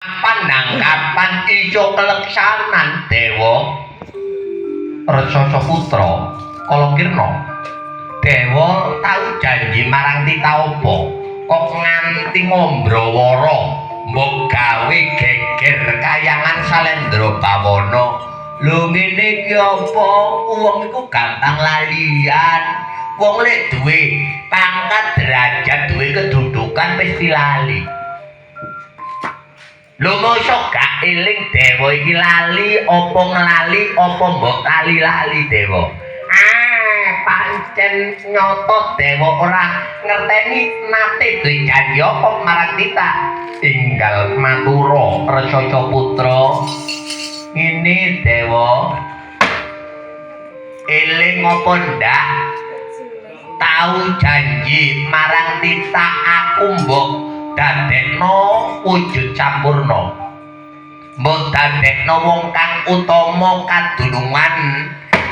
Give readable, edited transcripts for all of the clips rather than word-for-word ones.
Panangkapan iso keleksanan Dewa Resasa Putra Kalakirna. Dewa tau janji marang Titawaba kok nganti ngombrawara mbok gawe geger kayangan Salendra Bawana. Lho ngene iki apa? Wong iku gampang lalian. Wong lek duwe pangkat derajat duwe kedudukan mesti lali. Lho mosok gak eling Dewa iki lali apa nglali apa mbok lali-lali Dewa. Pancen nyoto Dewa ora ngerteni nate duwe janji apa marang Tita. Tinggal matura Resasa Putra. Ini Dewa eling apa ndak? Tahu janji marang Tita aku mbok dadekno wujud sampurna. Mbok dadekno wong kang utama kadunungan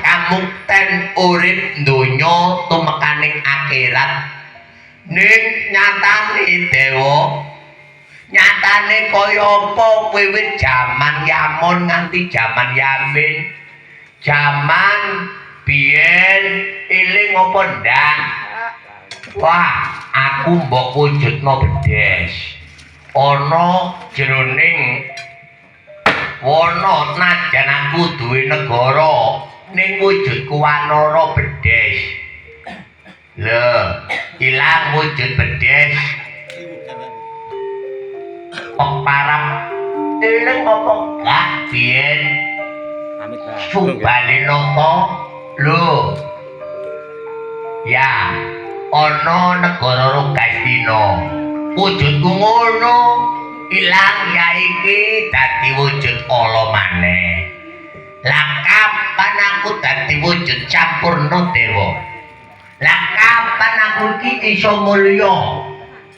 kamukten urip donya tumekaning akhirat. Ning nyatane Dewa, nyatane kaya apa wiwit jaman Yamun nganti jaman Yamin. Jaman biyen eling apa ndak? Wah, aku mbok wujudno bedes. Ana jroning wana najan aku duwe negara ning wujudku wanara bedes. Lho, ilang wujud bedes. Peparap eling apa gak biyen? Subali napa? Lho. Ya, ana negara Rogastina. Wujudku ngono, ilang ya iki dadi wujud ala maneh. Lah kapan aku dadi wujud sampurna Dewa? Lah kapan aku iki iso mulya?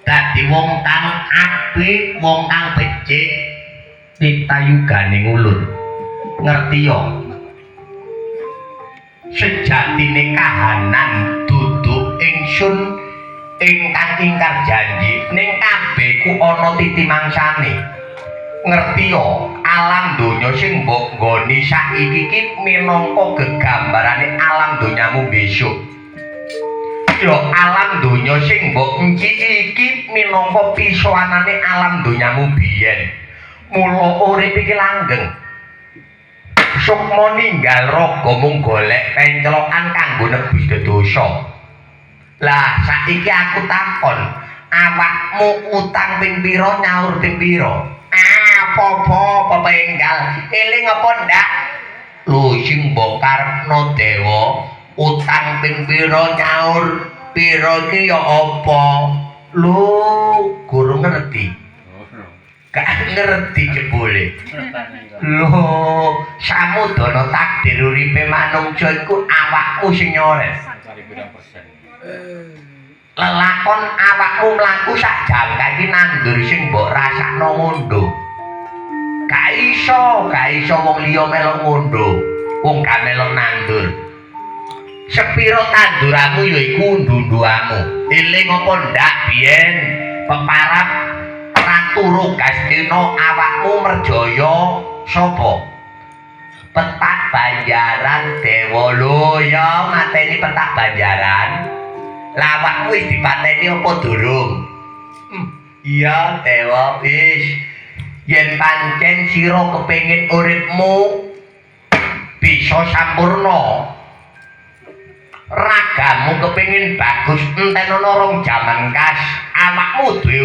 Dadi wong kang apik, wong kang becik, pitayuganing ulun. Ngerti yo? Sejatine kahanan dudu ingsun ingkang ingkar janji, ning kabeh ku ana titi mangsane. Ngerti yo, alam donya sing mbok nggoni saiki iki minangka gegambarane alam donyamu besok. Yo alam donya sing mbok enciki iki minangka pisoanane alam donyamu biyen. Mula urip iki langgeng. Sukma ninggal raga mung golek pencelokan kanggo nebus dosa. Lah saiki aku takon, awakmu utang ping pira nyaur ping pira? Apa-apa penggal, eling apa ndak? Lho sing mbok karepno Dewa, utang ping pira nyaur pira iki ya apa? Lho, guru ngerti. Gak ngerti jebule. Lho, samudana takdir uripe manungsa iku awakmu sing nyores. Lelakon awakmu mlaku sak jangka iki nandur sing mbok rasakno ngondo. Gak iso wong liya melok ngondo. Wong gak melok nandur. Sepiro tanduranmu ya iku ndunduamu. Eling apa ndak biyen peparap Ratu Rogastina awakmu merjaya sapa? Petak Banjaran Dewa. Lho ya mateni Petak Banjaran. Lah awakmu wis dipateni apa durung? Iya Dewa wis. Yen pancen sira kepengin uripmu bisa sampurna, ragamu kepengin bagus enten ana rong jaman kas, awakmu duwe